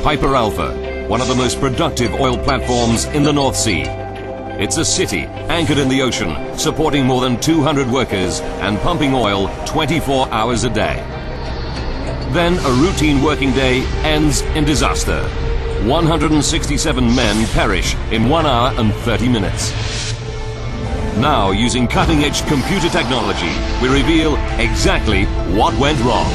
Piper Alpha, one of the most productive oil platforms in the North Sea. It's a city anchored in the ocean, supporting more than 200 workers and pumping oil 24 hours a day. Then a routine working day ends in disaster. 167 men perish in 1 hour and 30 minutes. Now, using cutting-edge computer technology, we reveal exactly what went wrong.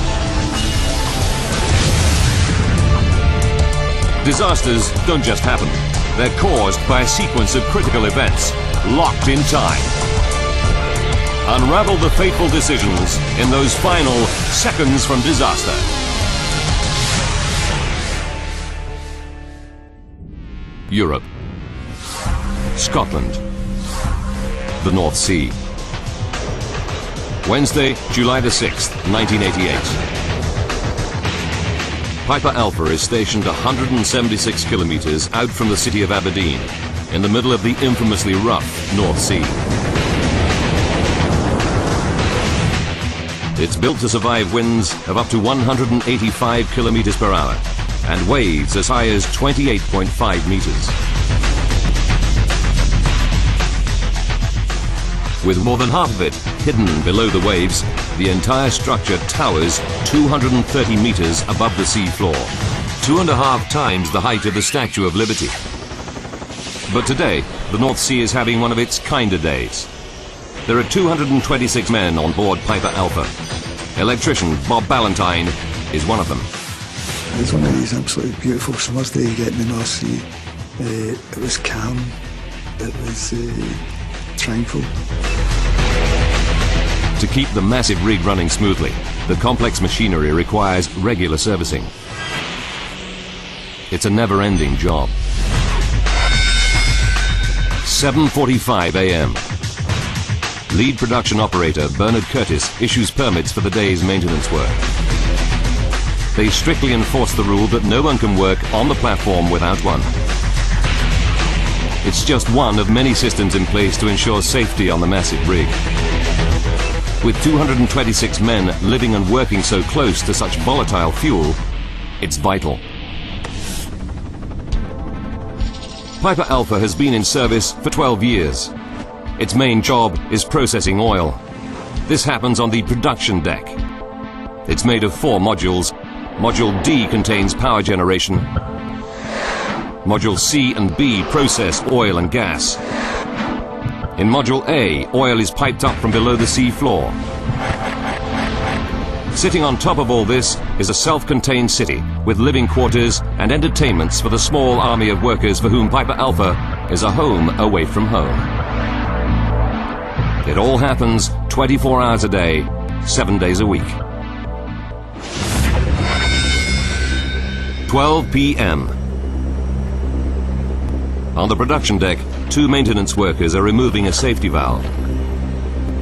Disasters don't just happen. They're caused by a sequence of critical events, locked in time. Unravel the fateful decisions in those final seconds from disaster. Europe, Scotland, the North Sea. Wednesday, July the 6th, 1988. Piper Alpha is stationed 176 kilometers out from the city of Aberdeen, in the middle of the infamously rough North Sea. It's built to survive winds of up to 185 kilometers per hour and waves as high as 28.5 meters. With more than half of it hidden below the waves, the entire structure towers 230 meters above the sea floor, 2.5 times the height of the Statue of Liberty. But today, the North Sea is having one of its kinder days. There are 226 men on board Piper Alpha. Electrician Bob Ballantyne is one of them. It was one of these absolutely beautiful summer's days getting in the North Sea. It was calm, it was tranquil. To keep the massive rig running smoothly, the complex machinery requires regular servicing. It's a never-ending job. 7:45 a.m. Lead production operator Bernard Curtis issues permits for the day's maintenance work. They strictly enforce the rule that no one can work on the platform without one. It's just one of many systems in place to ensure safety on the massive rig. With 226 men living and working so close to such volatile fuel, it's vital. Piper Alpha has been in service for 12 years. Its main job is processing oil. This happens on the production deck. It's made of 4 modules. Module D contains power generation. Module C and B process oil and gas. In Module A, oil is piped up from below the sea floor. Sitting on top of all this is a self-contained city with living quarters and entertainments for the small army of workers for whom Piper Alpha is a home away from home. It all happens 24 hours a day, 7 days a week. 12 p.m. On the production deck, 2 maintenance workers are removing a safety valve.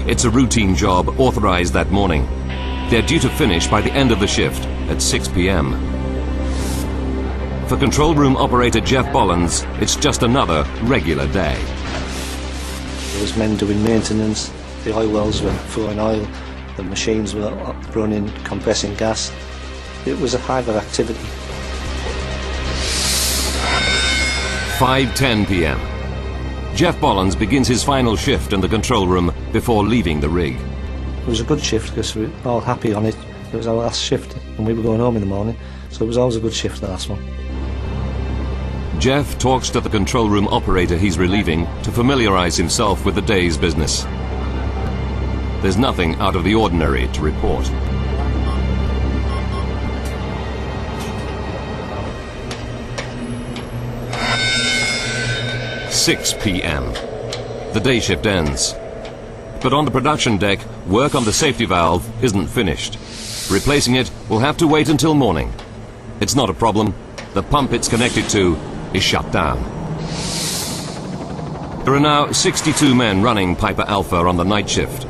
It's a routine job authorized that morning. They're due to finish by the end of the shift at 6 p.m. For control room operator Jeff Bollins, it's just another regular day. There was men doing maintenance, the oil wells were flowing oil, the machines were running, compressing gas. It was a hive of activity. 5:10 p.m. Jeff Bollins begins his final shift in the control room before leaving the rig. It was a good shift because we were all happy on it. It was our last shift and we were going home in the morning, so it was always a good shift, the last one. Jeff talks to the control room operator he's relieving to familiarize himself with the day's business. There's nothing out of the ordinary to report. "6 p.m. The day shift ends. But on the production deck, work on the safety valve isn't finished. Replacing it will have to wait until morning. It's not a problem. The pump it's connected to is shut down. There are now 62 men running Piper Alpha on the night shift.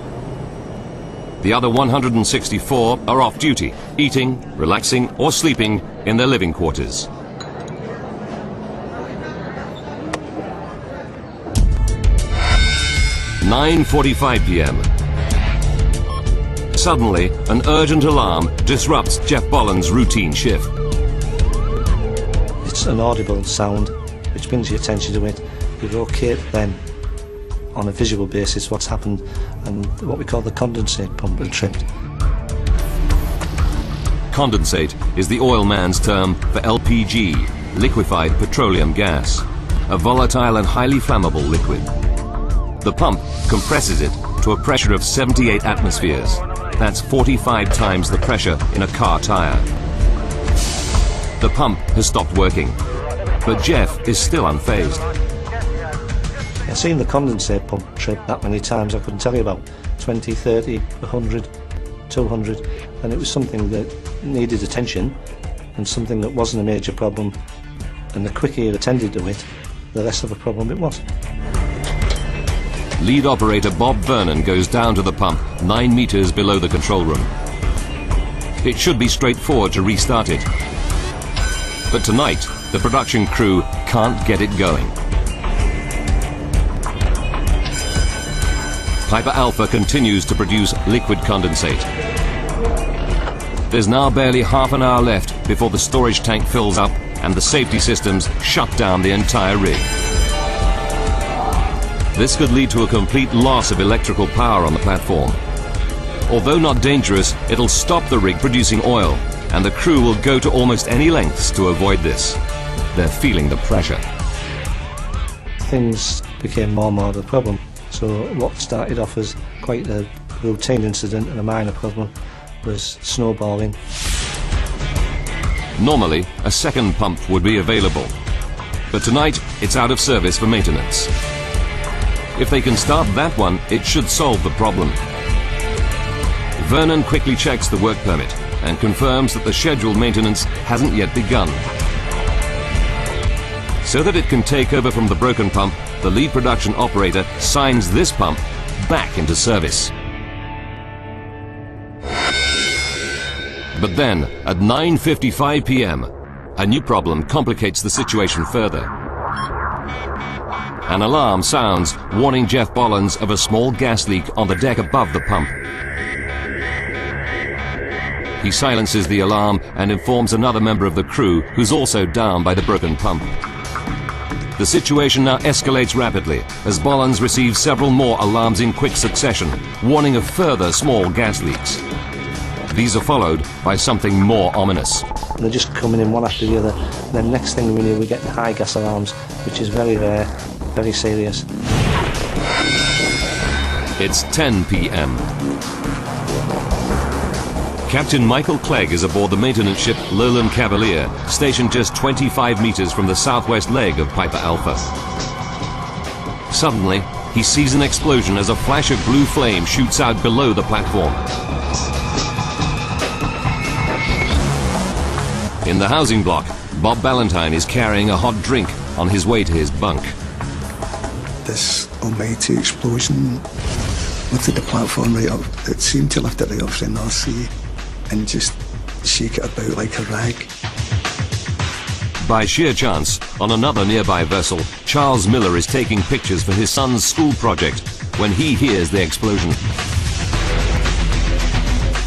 The other 164 are off duty, eating, relaxing, or sleeping in their living quarters. "9:45 p.m. Suddenly, an urgent alarm disrupts Jeff Bollins' routine shift. It's an audible sound which brings your attention to it. You locate then on a visual basis what's happened, and what we call the condensate pump had tripped. Condensate is the oil man's term for LPG, liquefied petroleum gas, a volatile and highly flammable liquid. The pump compresses it to a pressure of 78 atmospheres. That's 45 times the pressure in a car tire. The pump has stopped working, but Jeff is still unfazed. I've seen the condensate pump trip that many times. I couldn't tell you about 20, 30, 100, 200, and it was something that needed attention and something that wasn't a major problem, and the quicker you attended to it, the less of a problem it was. Lead operator Bob Vernon goes down to the pump 9 meters below the control room. It should be straightforward to restart it, but tonight the production crew can't get it going. Piper Alpha continues to produce liquid condensate. There's now barely half an hour left before the storage tank fills up and the safety systems shut down the entire rig. This could lead to a complete loss of electrical power on the platform. Although not dangerous, it'll stop the rig producing oil, and the crew will go to almost any lengths to avoid this. They're feeling the pressure. Things became more and more of a problem. So what started off as quite a routine incident and a minor problem was snowballing. Normally, a second pump would be available, but tonight it's out of service for maintenance. If they can start that one, it should solve the problem. Vernon quickly checks the work permit and confirms that the scheduled maintenance hasn't yet begun. So that it can take over from the broken pump, the lead production operator signs this pump back into service. But then, at 9:55 p.m., a new problem complicates the situation further. An alarm sounds, warning Jeff Bollins of a small gas leak on the deck above the pump. He silences the alarm and informs another member of the crew, who's also down by the broken pump. The situation now escalates rapidly as Bollins receives several more alarms in quick succession, warning of further small gas leaks. These are followed by something more ominous. They're just coming in one after the other. And then next thing we knew, we get the high gas alarms, which is very rare, very serious. It's 10 p.m. Captain Michael Clegg is aboard the maintenance ship Lowland Cavalier, stationed just 25 meters from the southwest leg of Piper Alpha. Suddenly, he sees an explosion as a flash of blue flame shoots out below the platform. In the housing block, Bob Ballantyne is carrying a hot drink on his way to his bunk. This almighty explosion lifted the platform right up. It seemed to lift it right off the North Sea and just shake it about like a rag. By sheer chance, on another nearby vessel, Charles Miller is taking pictures for his son's school project when he hears the explosion.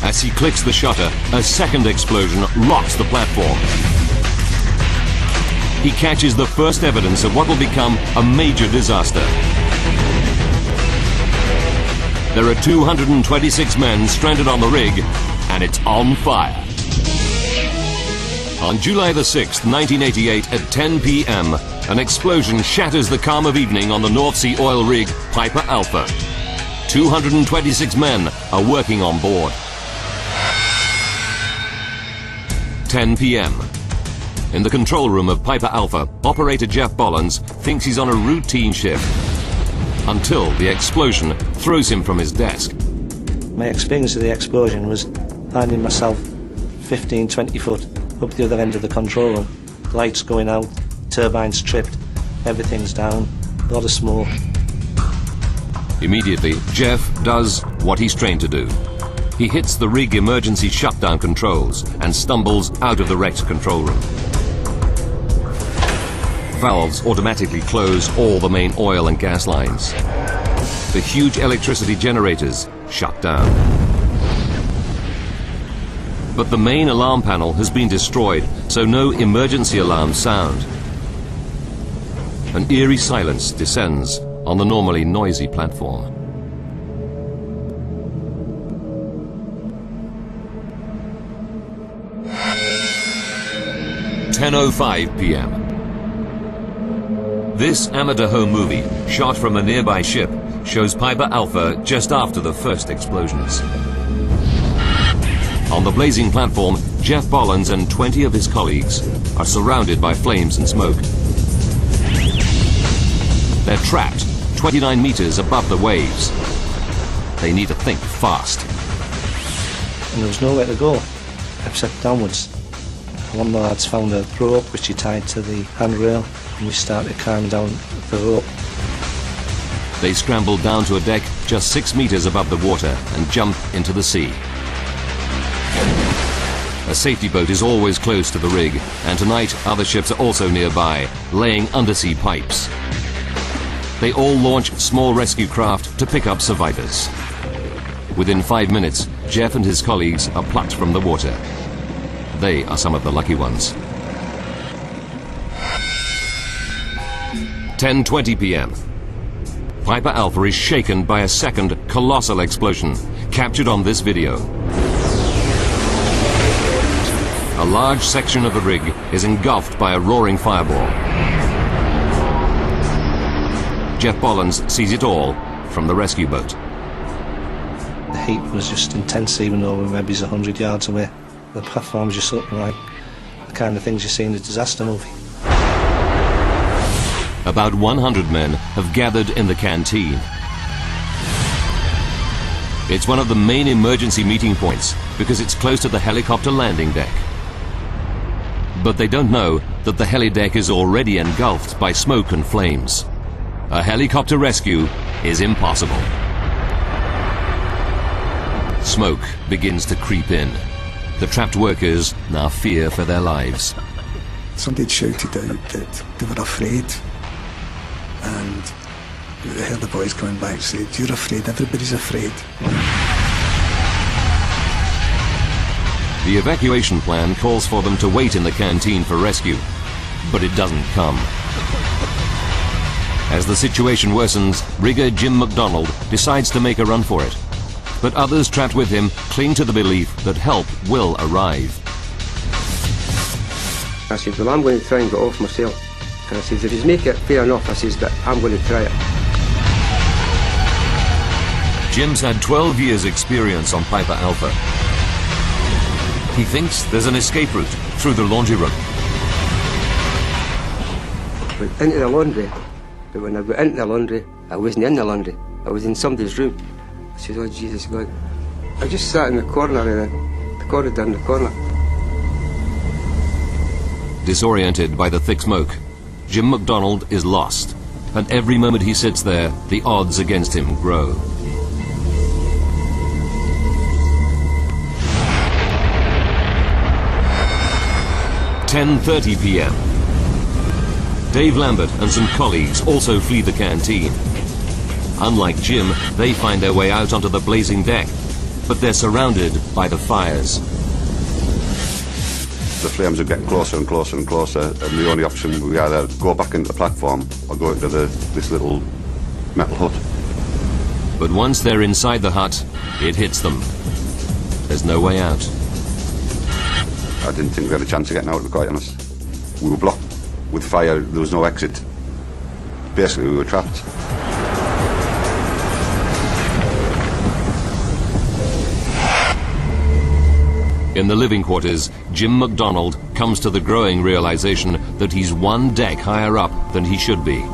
As he clicks the shutter, a second explosion rocks the platform. He catches the first evidence of what will become a major disaster. There are 226 men stranded on the rig, and it's on fire. On July the 6th, 1988, at 10 p.m., an explosion shatters the calm of evening on the North Sea oil rig Piper Alpha. 226 men are working on board. 10 p.m. In the control room of Piper Alpha, operator Jeff Bollins thinks he's on a routine shift until the explosion throws him from his desk. My experience of the explosion was finding myself 15, 20 foot up the other end of the control room. Lights going out, turbines tripped, everything's down, a lot of smoke. Immediately, Jeff does what he's trained to do. He hits the rig emergency shutdown controls and stumbles out of the wrecked control room. Valves automatically close all the main oil and gas lines. The huge electricity generators shut down. But the main alarm panel has been destroyed, so no emergency alarms sound. An eerie silence descends on the normally noisy platform. "10:05 p.m. This amateur home movie, shot from a nearby ship, shows Piper Alpha just after the first explosions. On the blazing platform, Jeff Bollins and 20 of his colleagues are surrounded by flames and smoke. They're trapped 29 meters above the waves. They need to think fast. And there was nowhere to go except downwards. One of the lads found a rope which he tied to the handrail, and we started climbing down the rope. They scramble down to a deck just 6 meters above the water and jump into the sea. A safety boat is always close to the rig, and tonight other ships are also nearby, laying undersea pipes. They all launch small rescue craft to pick up survivors. Within 5 minutes, Jeff and his colleagues are plucked from the water. They are some of the lucky ones. 10:20 p.m. Piper Alpha is shaken by a second colossal explosion, captured on this video. A large section of the rig is engulfed by a roaring fireball. Jeff Bollins sees it all from the rescue boat. The heat was just intense, even though we were maybe 100 yards away. The platform was just looking like the kind of things you see in a disaster movie. About 100 men have gathered in the canteen. It's one of the main emergency meeting points because it's close to the helicopter landing deck. But they don't know that the heli deck is already engulfed by smoke and flames. A helicopter rescue is impossible. Smoke begins to creep in. The trapped workers now fear for their lives. Somebody had shouted out that they were afraid, and I heard the boys coming back and said, "You're afraid, everybody's afraid." The evacuation plan calls for them to wait in the canteen for rescue, but it doesn't come. As the situation worsens, rigger Jim McDonald decides to make a run for it. But others trapped with him cling to the belief that help will arrive. I said, well, I'm going to try and get off myself. And I said, if you make it fair enough, I says that I'm going to try it. Jim's had 12 years' experience on Piper Alpha. He thinks there's an escape route through the laundry room. Went into the laundry, but when I got into the laundry, I wasn't in the laundry. I was in somebody's room. I said, oh Jesus God. I just sat in the corner of the corridor in the corner. Disoriented by the thick smoke, Jim McDonald is lost, and every moment he sits there, the odds against him grow. "10:30 p.m. Dave Lambert and some colleagues also flee the canteen. Unlike Jim, they find their way out onto the blazing deck, but they're surrounded by the fires. The flames are getting closer and closer and closer, and the only option we either go back into the platform or go into this little metal hut. But once they're inside the hut, it hits them. There's no way out. I didn't think we had a chance of getting out, to be quite honest. We were blocked with fire, there was no exit. Basically, we were trapped. In the living quarters, Jim McDonald comes to the growing realization that he's one deck higher up than he should be.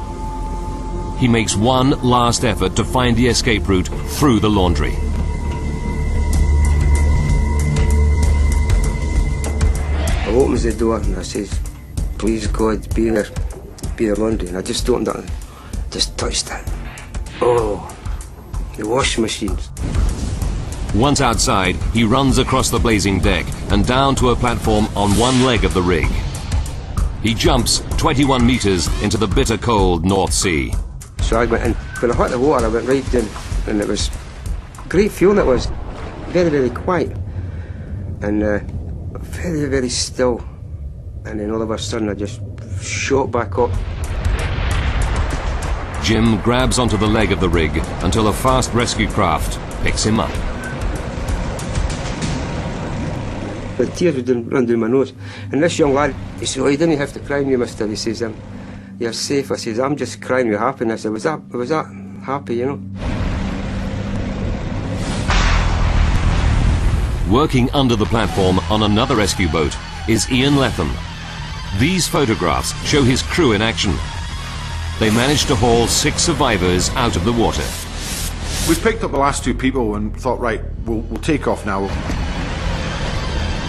He makes one last effort to find the escape route through the laundry. I opens the door and I says, please God, be there, be the laundry. And I just opened it and just touched it. Oh, the washing machines. Once outside, he runs across the blazing deck and down to a platform on one leg of the rig. He jumps 21 meters into the bitter cold North Sea. So I went in. When I hit the water, I went right down, and it was great feeling. It was very, very quiet. And very, very still. And then all of a sudden I just shot back up. Jim grabs onto the leg of the rig until a fast rescue craft picks him up. The tears would run down my nose. And this young lad, he said, "Oh, you didn't have to cry me, mister." He says, "You're safe." I says, "I'm just crying with happiness." I was that happy, you know. Working under the platform on another rescue boat is Ian Letham. These photographs show his crew in action. They managed to haul 6 survivors out of the water. We picked up the last 2 people and thought, right, we'll take off now.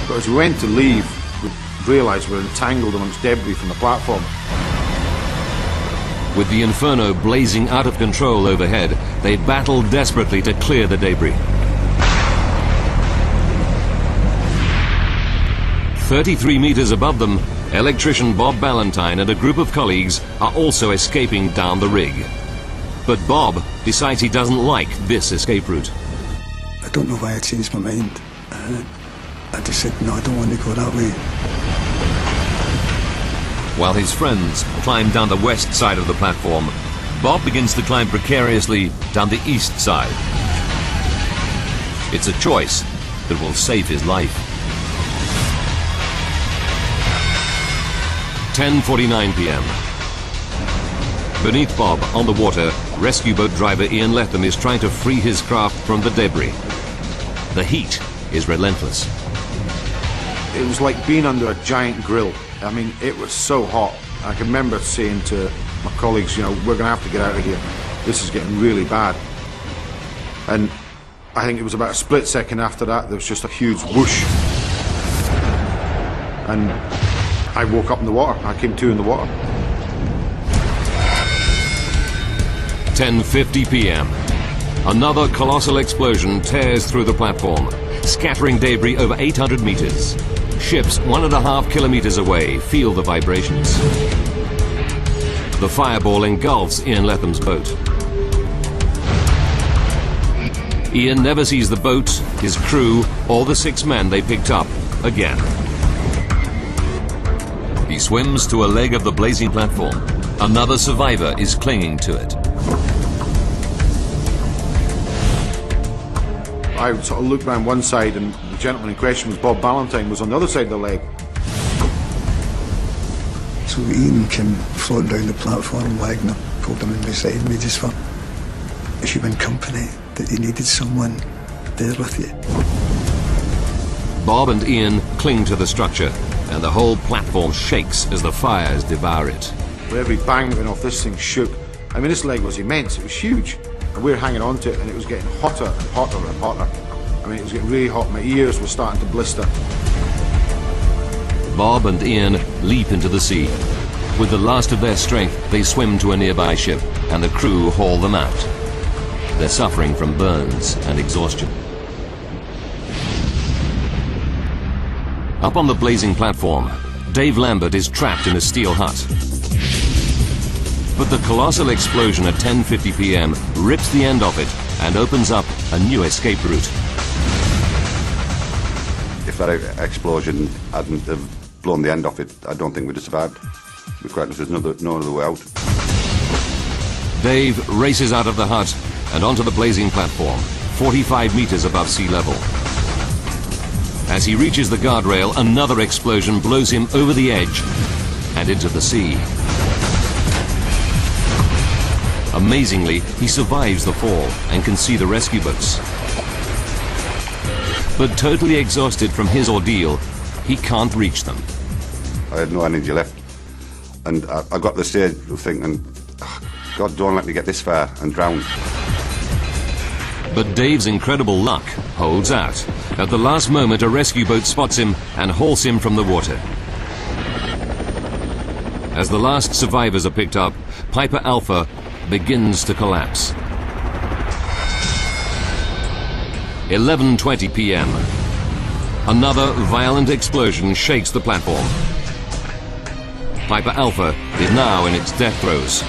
But as we went to leave, we realised we were entangled amongst debris from the platform. With the inferno blazing out of control overhead, they battled desperately to clear the debris. 33 meters above them, electrician Bob Ballantyne and a group of colleagues are also escaping down the rig. But Bob decides he doesn't like this escape route. I don't know why I changed my mind. I just said, no, I don't want to go that way. While his friends climb down the west side of the platform, Bob begins to climb precariously down the east side. It's a choice that will save his life. 10:49 p.m. Beneath Bob, on the water, rescue boat driver Ian Letham is trying to free his craft from the debris. The heat is relentless. It was like being under a giant grill. I mean, it was so hot. I can remember saying to my colleagues, you know, we're going to have to get out of here. This is getting really bad. And I think it was about a split second after that, there was just a huge whoosh. And I woke up in the water. I came to in the water. 10:50 p.m. Another colossal explosion tears through the platform, scattering debris over 800 meters. Ships 1.5 kilometers away feel the vibrations. The fireball engulfs Ian Letham's boat. Ian never sees the boat, his crew, or the 6 men they picked up again. He swims to a leg of the blazing platform. Another survivor is clinging to it. I sort of looked around one side and the gentleman in question was Bob Ballantyne, was on the other side of the leg. So Ian came floating down the platform, Wagner pulled him in beside me just for human company, that he needed someone there with you. Bob and Ian cling to the structure, and the whole platform shakes as the fires devour it. With every bang that went off, this thing shook. I mean, this leg was immense, it was huge. And we were hanging on to it, and it was getting hotter and hotter and hotter. I mean, it was getting really hot. My ears were starting to blister. Bob and Ian leap into the sea. With the last of their strength, they swim to a nearby ship, and the crew haul them out. They're suffering from burns and exhaustion. Up on the blazing platform, Dave Lambert is trapped in a steel hut. But the colossal explosion at 10:50 p.m. rips the end off it and opens up a new escape route. If that explosion hadn't have blown the end off it, I don't think we'd have survived. We're quite honest, there's no other way out. Dave races out of the hut and onto the blazing platform, 45 meters above sea level. As he reaches the guardrail, another explosion blows him over the edge and into the sea. Amazingly, he survives the fall and can see the rescue boats. But totally exhausted from his ordeal, he can't reach them. I had no energy left. And I got to the stage of thinking, oh, God, don't let me get this far and drown. But Dave's incredible luck holds out. At the last moment, a rescue boat spots him and hauls him from the water. As the last survivors are picked up, Piper Alpha begins to collapse. 11:20 p.m. Another violent explosion shakes the platform. Piper Alpha is now in its death throes.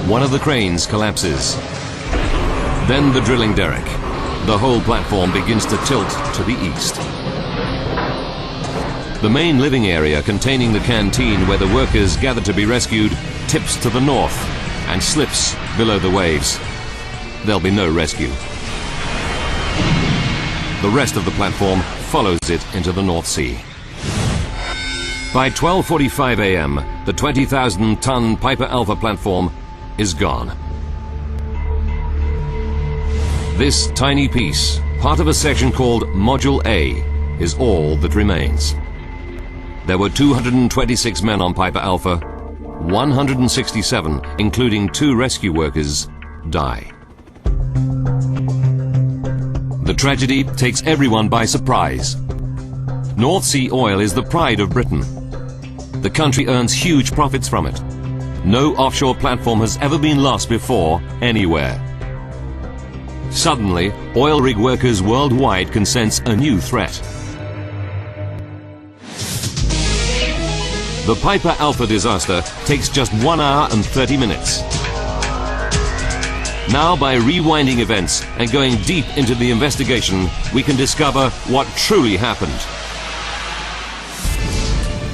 One of the cranes collapses. Then the drilling derrick. the whole platform begins to tilt to the east. The main living area containing the canteen where the workers gather to be rescued tips to the north and slips below the waves. There'll be no rescue. The rest of the platform follows it into the North Sea. By 12:45 a.m., the 20,000-ton Piper Alpha platform is gone. This tiny piece, part of a section called Module A, is all that remains. There were 226 men on Piper Alpha. 167, including 2 rescue workers, die. The tragedy takes everyone by surprise. North Sea oil is the pride of Britain. The country earns huge profits from it. No offshore platform has ever been lost before, anywhere. Suddenly, oil rig workers worldwide can sense a new threat. The Piper Alpha disaster takes just 1 hour and 30 minutes. Now, by rewinding events and going deep into the investigation, we can discover what truly happened.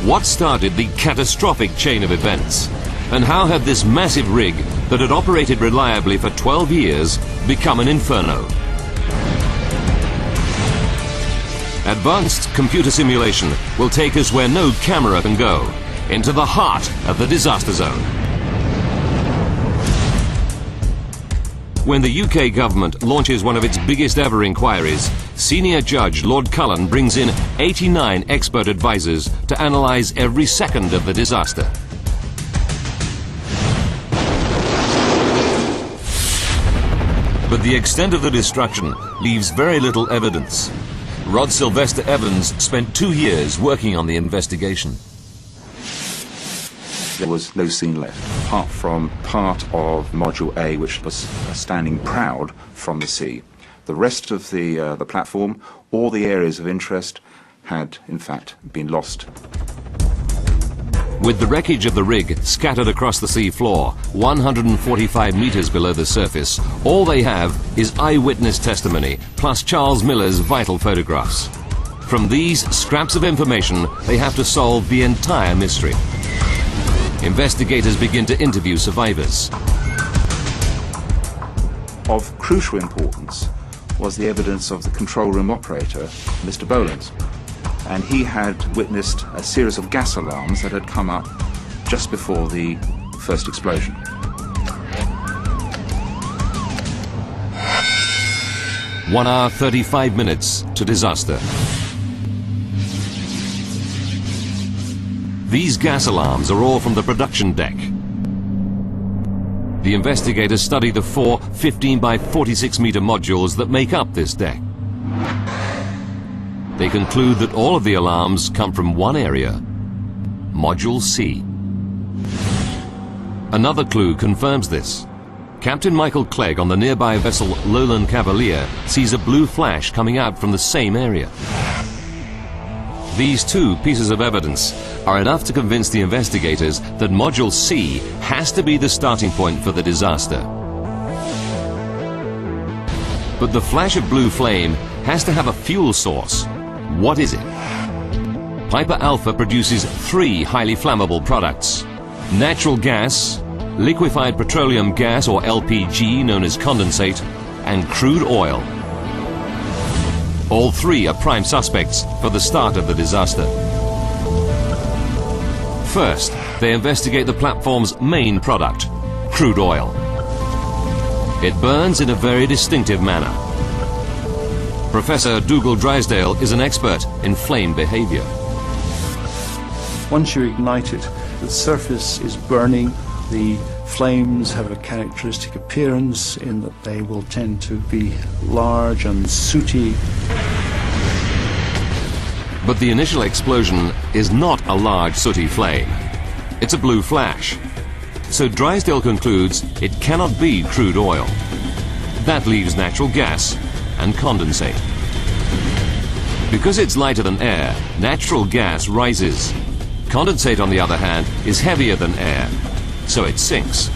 What started the catastrophic chain of events? And how had this massive rig that had operated reliably for 12 years become an inferno? Advanced computer simulation will take us where no camera can go, into the heart of the disaster zone. When the UK government launches one of its biggest ever inquiries, senior judge Lord Cullen brings in 89 expert advisors to analyse every second of the disaster. But the extent of the destruction leaves very little evidence. Rod Sylvester Evans spent 2 years working on the investigation. There was no scene left, apart from part of Module A, which was standing proud from the sea. The rest of the platform, all the areas of interest, had in fact been lost. With the wreckage of the rig scattered across the sea floor, 145 meters below the surface, all they have is eyewitness testimony, plus Charles Miller's vital photographs. From these scraps of information, they have to solve the entire mystery. Investigators begin to interview survivors. Of crucial importance was the evidence of the control room operator, Mr. Bolins. And he had witnessed a series of gas alarms that had come up just before the first explosion. One hour, 35 minutes to disaster. These gas alarms are all from the production deck. The investigators study the 4 15 by 46 meter modules that make up this deck. They conclude that all of the alarms come from one area, Module C. Another clue confirms this. Captain Michael Clegg on the nearby vessel Lowland Cavalier sees a blue flash coming out from the same area. These 2 pieces of evidence are enough to convince the investigators that Module C has to be the starting point for the disaster. But the flash of blue flame has to have a fuel source. What is it? Piper Alpha produces 3 highly flammable products: natural gas, liquefied petroleum gas or LPG known as condensate, and crude oil. All 3 are prime suspects for the start of the disaster. First, they investigate the platform's main product, crude oil. It burns in a very distinctive manner. Professor Dougal Drysdale is an expert in flame behavior. Once you ignite it, the surface is burning. The flames have a characteristic appearance in that they will tend to be large and sooty. But the initial explosion is not a large sooty flame. It's a blue flash. So Drysdale concludes it cannot be crude oil. That leaves natural gas and condensate. Because it's lighter than air, natural gas rises. Condensate, on the other hand, is heavier than air, so it sinks.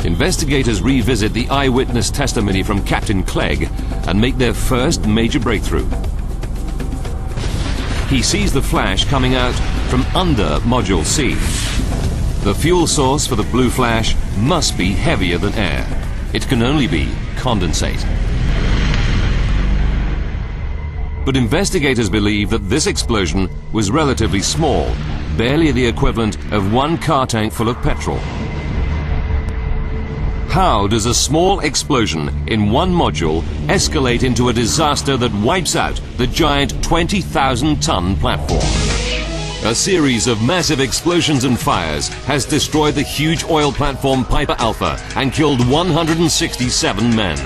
investigators revisit the eyewitness testimony from Captain Clegg and make their first major breakthrough. He sees the flash coming out from under Module C. The fuel source for the blue flash must be heavier than air. It can only be condensate. But investigators believe that this explosion was relatively small, barely the equivalent of one car tank full of petrol. How does a small explosion in one module escalate into a disaster that wipes out the giant 20,000-ton platform? A series of massive explosions and fires has destroyed the huge oil platform Piper Alpha and killed 167 men.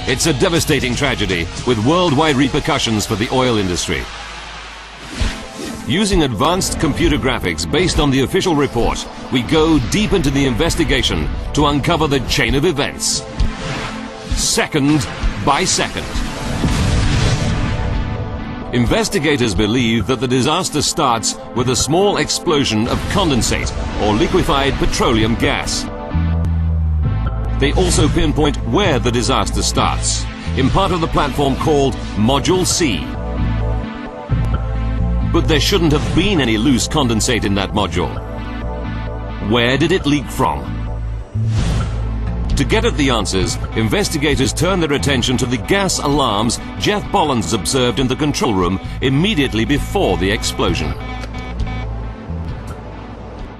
It's a devastating tragedy with worldwide repercussions for the oil industry. Using advanced computer graphics based on the official report, we go deep into the investigation to uncover the chain of events, second by second. Investigators believe that the disaster starts with a small explosion of condensate or liquefied petroleum gas. They also pinpoint where the disaster starts, in part of the platform called Module C. But there shouldn't have been any loose condensate in that module. Where did it leak from? To get at the answers, investigators turn their attention to the gas alarms Jeff Bollins observed in the control room immediately before the explosion.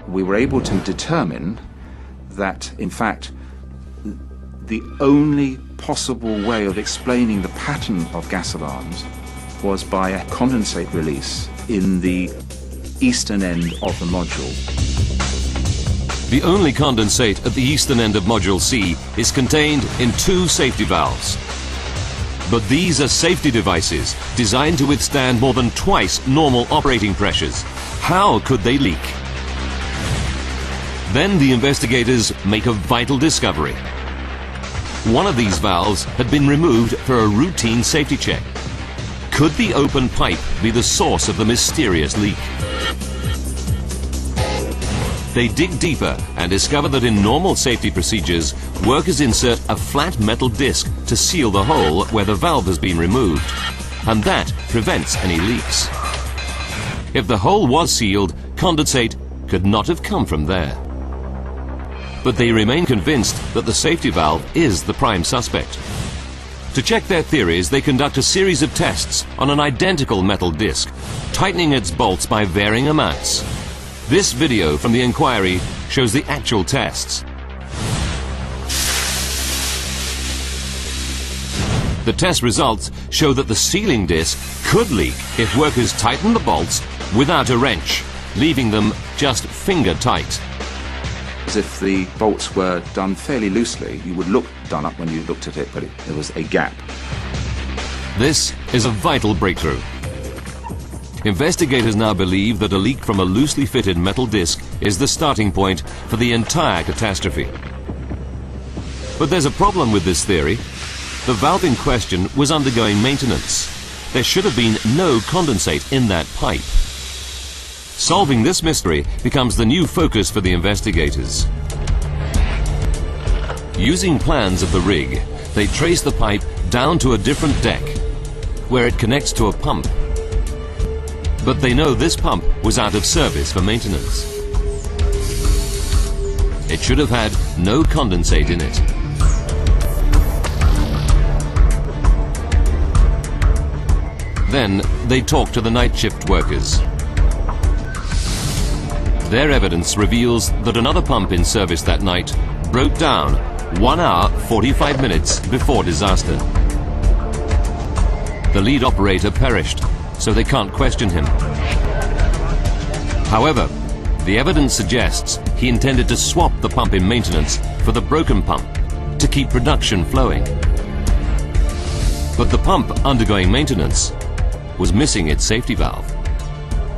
We were able to determine that, in fact, the only possible way of explaining the pattern of gas alarms was by a condensate release in the eastern end of the module. The only condensate at the eastern end of Module C is contained in two safety valves. But these are safety devices designed to withstand more than twice normal operating pressures. How could they leak? Then the investigators make a vital discovery. One of these valves had been removed for a routine safety check. Could the open pipe be the source of the mysterious leak? They dig deeper and discover that in normal safety procedures, workers insert a flat metal disc to seal the hole where the valve has been removed, and that prevents any leaks. If the hole was sealed, condensate could not have come from there. But they remain convinced that the safety valve is the prime suspect. To check their theories, they conduct a series of tests on an identical metal disc, tightening its bolts by varying amounts. This video from the inquiry shows the actual tests. The test results show that the sealing disc could leak if workers tighten the bolts without a wrench, leaving them just finger tight. As if the bolts were done fairly loosely, you would look done up when you looked at it, but there was a gap. This is a vital breakthrough. Investigators now believe that a leak from a loosely fitted metal disc is the starting point for the entire catastrophe. But there's a problem with this theory. The valve in question was undergoing maintenance. There should have been no condensate in that pipe. Solving this mystery becomes the new focus for the investigators. Using plans of the rig, they trace the pipe down to a different deck, where it connects to a pump. But they know this pump was out of service for maintenance. It should have had no condensate in it. Then they talk to the night shift workers. Their evidence reveals that another pump in service that night broke down 1 hour 45 minutes before disaster. The lead operator perished, so they can't question him. However, the evidence suggests he intended to swap the pump in maintenance for the broken pump to keep production flowing. But the pump undergoing maintenance was missing its safety valve.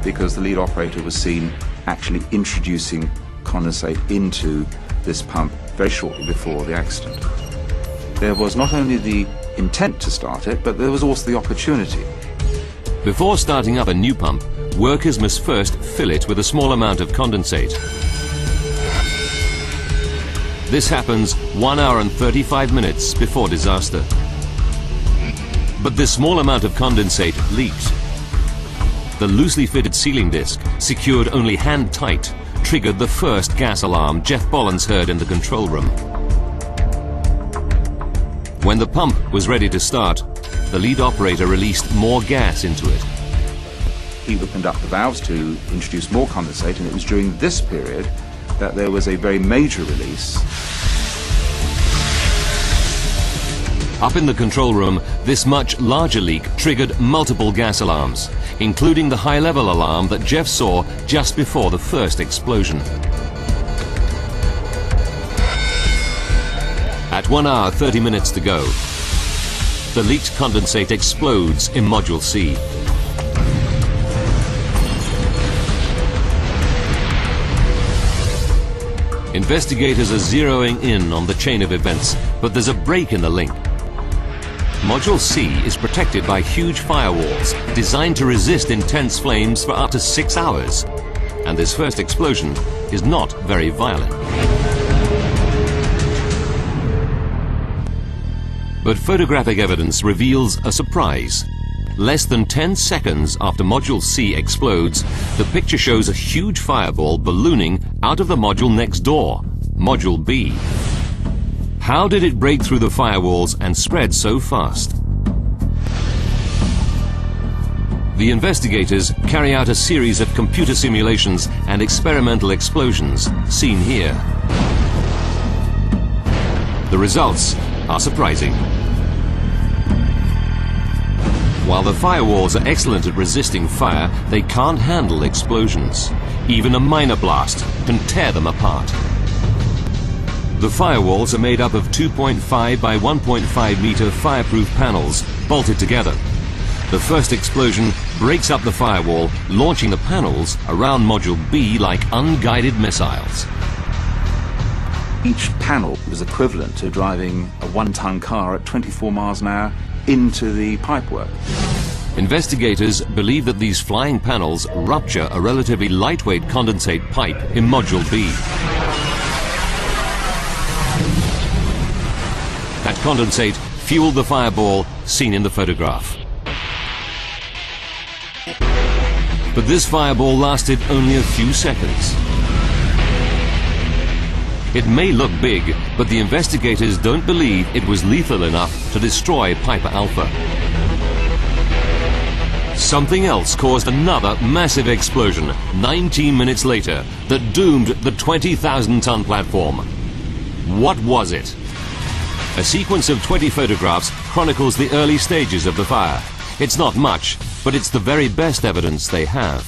Because the lead operator was seen actually introducing condensate into this pump very shortly before the accident. There was not only the intent to start it, but there was also the opportunity. Before starting up a new pump, workers must first fill it with a small amount of condensate. This happens 1 hour and 35 minutes before disaster. But this small amount of condensate leaked. The loosely fitted sealing disc, secured only hand-tight, triggered the first gas alarm Jeff Bollins heard in the control room. When the pump was ready to start, the lead operator released more gas into it. He opened up the valves to introduce more condensate, and it was during this period that there was a very major release. Up in the control room, this much larger leak triggered multiple gas alarms, including the high-level alarm that Jeff saw just before the first explosion. At 1 hour 30 minutes to go, the leaked condensate explodes in Module C. Investigators are zeroing in on the chain of events, but there's a break in the link. Module C is protected by huge firewalls designed to resist intense flames for up to 6 hours. And this first explosion is not very violent. But photographic evidence reveals a surprise. Less than 10 seconds after Module C explodes, the picture shows a huge fireball ballooning out of the module next door, Module B. How did it break through the firewalls and spread so fast? The investigators carry out a series of computer simulations and experimental explosions, seen here. The results are surprising. While the firewalls are excellent at resisting fire, they can't handle explosions. Even a minor blast can tear them apart. The firewalls are made up of 2.5 by 1.5 meter fireproof panels bolted together. The first explosion breaks up the firewall, launching the panels around Module B like unguided missiles. Each panel was equivalent to driving a 1-ton car at 24 miles an hour into the pipework. Investigators believe that these flying panels rupture a relatively lightweight condensate pipe in Module B. That condensate fueled the fireball seen in the photograph. But this fireball lasted only a few seconds. It may look big, but the investigators don't believe it was lethal enough to destroy Piper Alpha. Something else caused another massive explosion 19 minutes later that doomed the 20,000-ton platform. What was it? A sequence of 20 photographs chronicles the early stages of the fire. It's not much, but it's the very best evidence they have.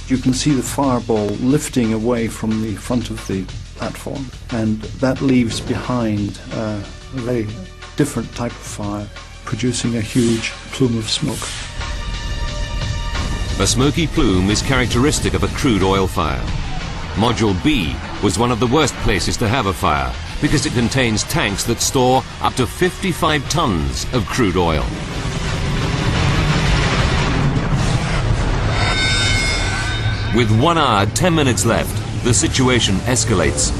You can see the fireball lifting away from the front of the platform, and that leaves behind a very different type of fire, producing a huge plume of smoke. A smoky plume is characteristic of a crude oil fire. Module B was one of the worst places to have a fire because it contains tanks that store up to 55 tons of crude oil. With 1 hour, 10 minutes left, the situation escalates.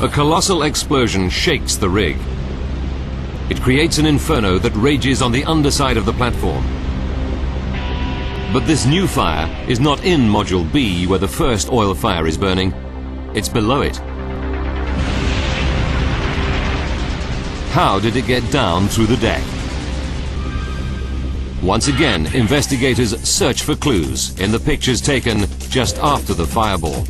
A colossal explosion shakes the rig. It creates an inferno that rages on the underside of the platform. But this new fire is not in Module B where the first oil fire is burning. It's below it. How did it get down through the deck? Once again, investigators search for clues in the pictures taken just after the fireball.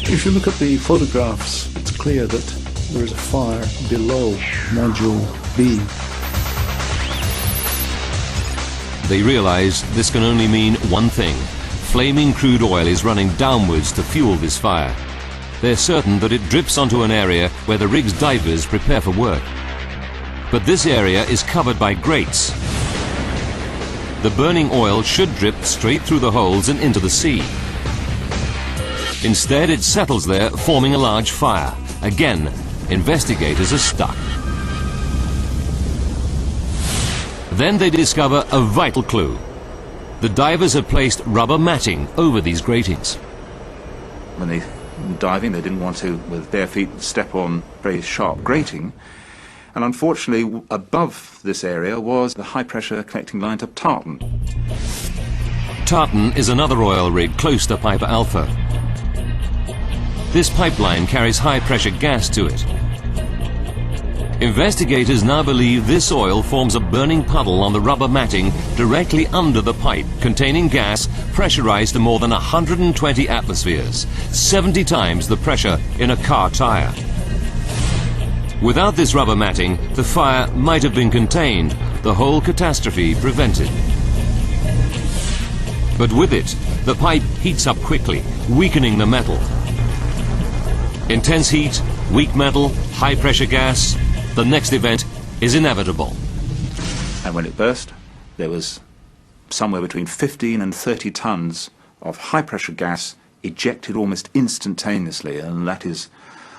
If you look at the photographs, it's clear that there is a fire below Module B. They realize this can only mean one thing. Flaming crude oil is running downwards to fuel this fire. They're certain that it drips onto an area where the rig's divers prepare for work. But this area is covered by grates. The burning oil should drip straight through the holes and into the sea. Instead, it settles there, forming a large fire. Again, investigators are stuck. Then they discover a vital clue. The divers have placed rubber matting over these gratings. When they diving. They didn't want to, with bare feet, step on very sharp grating. And unfortunately, above this area was the high-pressure connecting line to Tartan. Tartan is another oil rig close to Piper Alpha. This pipeline carries high-pressure gas to it. Investigators now believe this oil forms a burning puddle on the rubber matting directly under the pipe, containing gas pressurized to more than 120 atmospheres, 70 times the pressure in a car tire. Without this rubber matting, the fire might have been contained, the whole catastrophe prevented. But with it, the pipe heats up quickly, weakening the metal. Intense heat, weak metal, high-pressure gas. The next event is inevitable. And when it burst, there was somewhere between 15 and 30 tons of high-pressure gas ejected almost instantaneously, and that is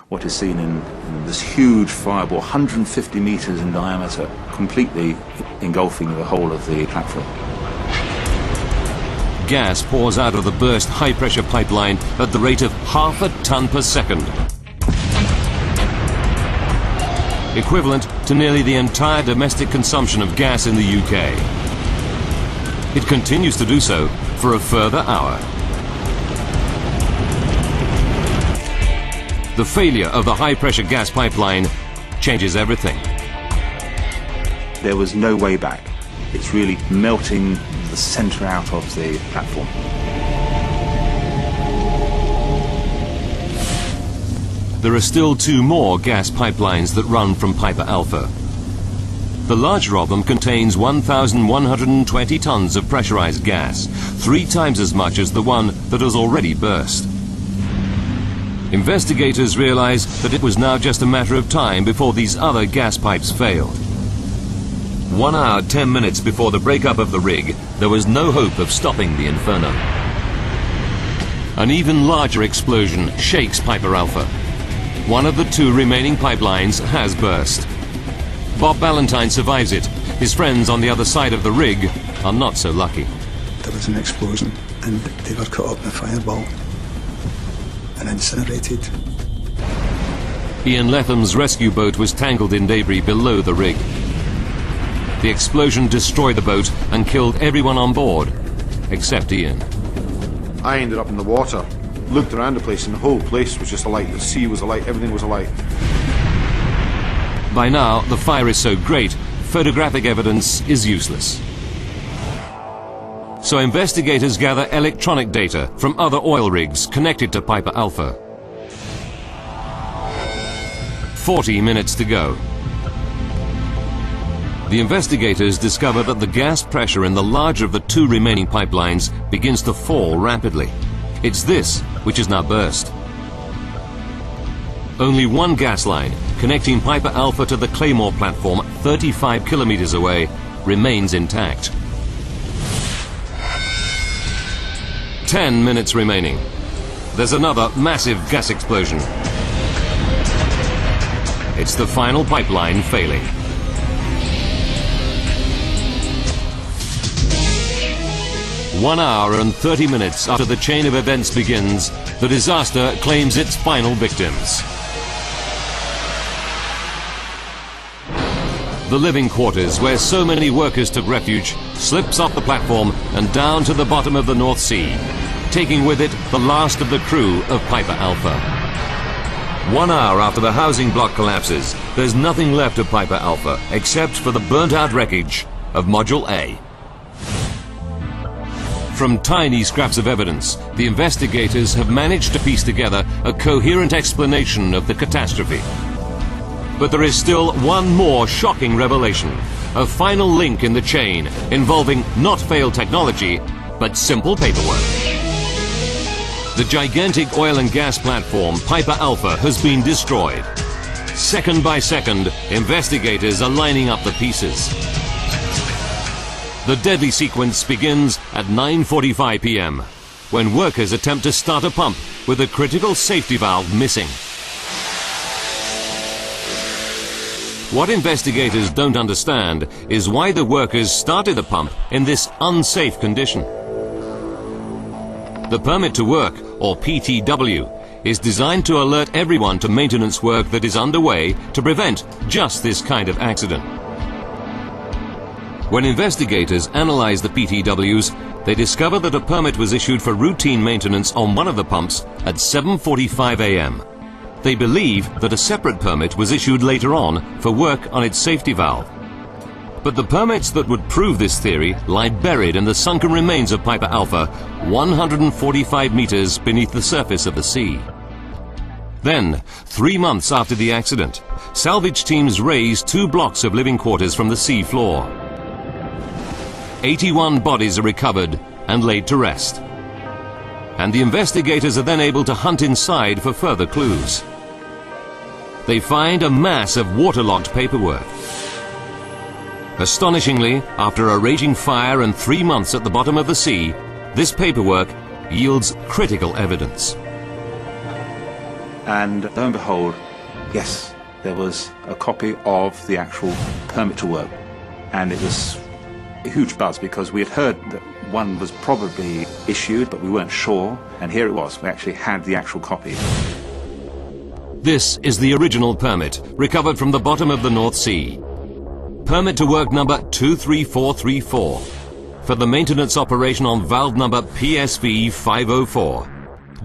what is seen in this huge fireball, 150 meters in diameter, completely engulfing the whole of the platform. Gas pours out of the burst high-pressure pipeline at the rate of half a ton per second, equivalent to nearly the entire domestic consumption of gas in the UK. It continues to do so for a further hour. The failure of the high-pressure gas pipeline changes everything. There was no way back. It's really melting the centre out of the platform. There are still 2 more gas pipelines that run from Piper Alpha. The larger of them contains 1,120 tons of pressurized gas, 3 times as much as the one that has already burst. Investigators realized that it was now just a matter of time before these other gas pipes failed. 1 hour, 10 minutes before the breakup of the rig, there was no hope of stopping the inferno. An even larger explosion shakes Piper Alpha. One of the 2 remaining pipelines has burst. Bob Ballantyne survives it. His friends on the other side of the rig are not so lucky. There was an explosion and they were caught up in a fireball and incinerated. Ian Letham's rescue boat was tangled in debris below the rig. The explosion destroyed the boat and killed everyone on board, except Ian. I ended up in the water, looked around the place, and the whole place was just alight. The sea was alight, everything was alight. By now, the fire is so great, photographic evidence is useless. So investigators gather electronic data from other oil rigs connected to Piper Alpha. 40 minutes to go. The investigators discover that the gas pressure in the larger of the 2 remaining pipelines begins to fall rapidly. It's this which is now burst. Only one gas line, connecting Piper Alpha to the Claymore platform 35 kilometers away, remains intact. 10 minutes remaining. There's another massive gas explosion. It's the final pipeline failing. 1 hour and 30 minutes after the chain of events begins, the disaster claims its final victims. The living quarters, where so many workers took refuge, slips off the platform and down to the bottom of the North Sea, taking with it the last of the crew of Piper Alpha. 1 hour after the housing block collapses, there's nothing left of Piper Alpha except for the burnt-out wreckage of Module A. From tiny scraps of evidence, the investigators have managed to piece together a coherent explanation of the catastrophe. But there is still one more shocking revelation, a final link in the chain involving not failed technology, but simple paperwork. The gigantic oil and gas platform, Piper Alpha, has been destroyed. Second by second, investigators are lining up the pieces. The deadly sequence begins at 9:45 p.m. when workers attempt to start a pump with a critical safety valve missing. What investigators don't understand is why the workers started the pump in this unsafe condition. The permit to work, or PTW, is designed to alert everyone to maintenance work that is underway to prevent just this kind of accident. When investigators analyzed the PTWs, they discovered that a permit was issued for routine maintenance on one of the pumps at 7:45 a.m. They believe that a separate permit was issued later on for work on its safety valve. But the permits that would prove this theory lie buried in the sunken remains of Piper Alpha, 145 meters beneath the surface of the sea. Then, 3 months after the accident, salvage teams raised 2 blocks of living quarters from the sea floor. 81 bodies are recovered and laid to rest. And the investigators are then able to hunt inside for further clues. They find a mass of waterlogged paperwork. Astonishingly, after a raging fire and 3 months at the bottom of the sea, this paperwork yields critical evidence. And lo and behold, yes, there was a copy of the actual permit to work. And it was a huge buzz because we had heard that one was probably issued, but we weren't sure. And here it was, we actually had the actual copy. This is the original permit, recovered from the bottom of the North Sea. Permit to work number 23434 for the maintenance operation on valve number PSV 504,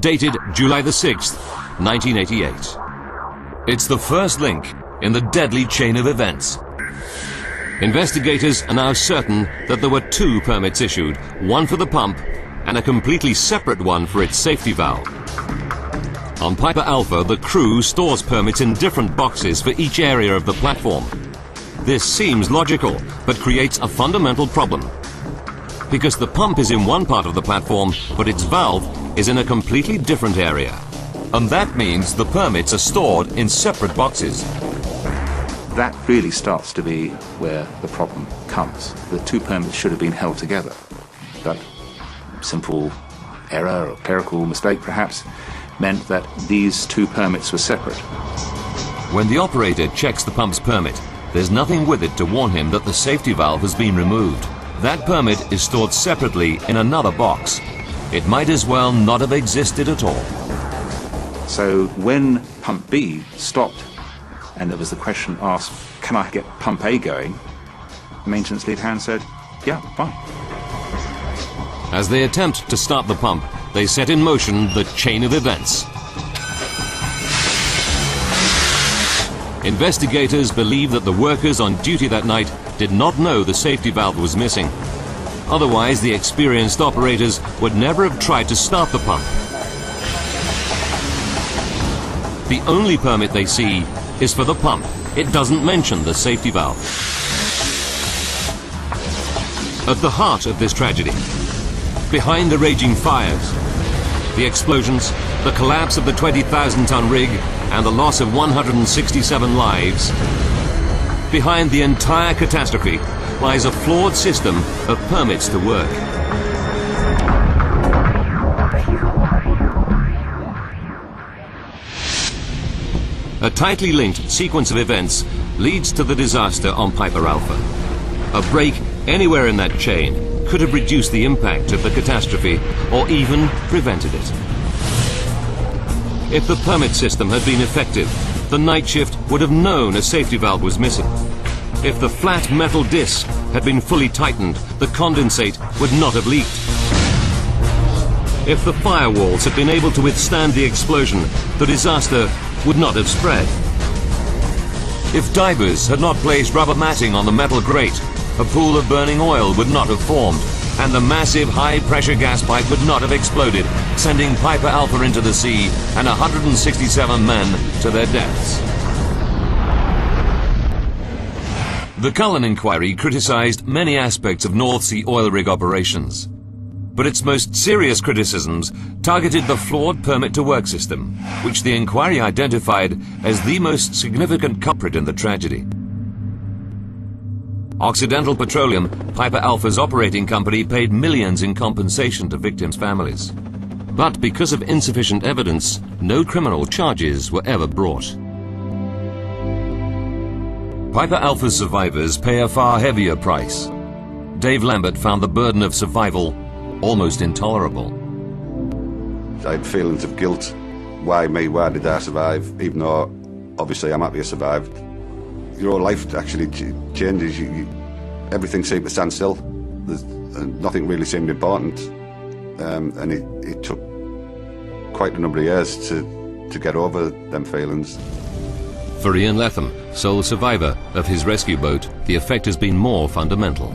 dated July the 6th, 1988. It's the first link in the deadly chain of events. Investigators are now certain that there were 2 permits issued, one for the pump and a completely separate one for its safety valve. On Piper Alpha, the crew stores permits in different boxes for each area of the platform. This seems logical, but creates a fundamental problem. Because the pump is in one part of the platform, but its valve is in a completely different area. And that means the permits are stored in separate boxes. That really starts to be where the problem comes. The 2 permits should have been held together. But simple error or clerical mistake perhaps meant that these 2 permits were separate. When the operator checks the pump's permit, there's nothing with it to warn him that the safety valve has been removed. That permit is stored separately in another box. It might as well not have existed at all. So when pump B stopped and there was the question asked, can I get pump A going? The maintenance lead hand said, yeah, fine. As they attempt to start the pump, they set in motion the chain of events. Investigators believe that the workers on duty that night did not know the safety valve was missing. Otherwise, the experienced operators would never have tried to start the pump. The only permit they see is for the pump. It doesn't mention the safety valve. At the heart of this tragedy, behind the raging fires, the explosions, the collapse of the 20,000-ton rig, and the loss of 167 lives, behind the entire catastrophe lies a flawed system of permits to work. A tightly linked sequence of events leads to the disaster on Piper Alpha. A break anywhere in that chain could have reduced the impact of the catastrophe or even prevented it. If the permit system had been effective, the night shift would have known a safety valve was missing. If the flat metal disc had been fully tightened, the condensate would not have leaked. If the firewalls had been able to withstand the explosion, the disaster would not have spread. If divers had not placed rubber matting on the metal grate, a pool of burning oil would not have formed, and the massive high-pressure gas pipe would not have exploded, sending Piper Alpha into the sea and 167 men to their deaths. The Cullen inquiry criticised many aspects of North Sea oil rig operations, but its most serious criticisms targeted the flawed permit-to-work system, which the inquiry identified as the most significant culprit in the tragedy. Occidental Petroleum, Piper Alpha's operating company, paid millions in compensation to victims' families. But because of insufficient evidence, no criminal charges were ever brought. Piper Alpha's survivors pay a far heavier price. Dave Lambert found the burden of survival almost intolerable. I had feelings of guilt why me, why did I survive, even though obviously I'm happy I survived. Your whole life actually changes. Everything seemed to stand still. Nothing really seemed important. And it took quite a number of years to get over them feelings. For Ian Latham, sole survivor of his rescue boat, the effect has been more fundamental.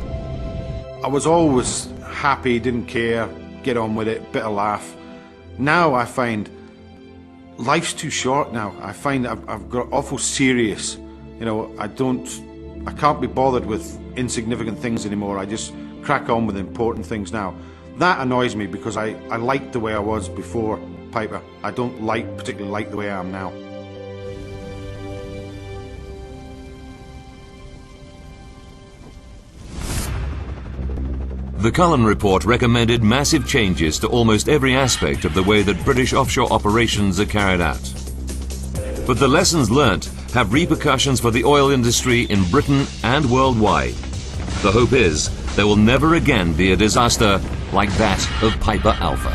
I was always happy, didn't care, get on with it, bit of laugh. Now I find life's too short now. I find I've got awful serious. You know, I can't be bothered with insignificant things anymore. I just crack on with important things now. That annoys me because I liked the way I was before Piper. I don't particularly like the way I am now. The Cullen report recommended massive changes to almost every aspect of the way that British offshore operations are carried out. But the lessons learnt have repercussions for the oil industry in Britain and worldwide. The hope is there will never again be a disaster like that of Piper Alpha.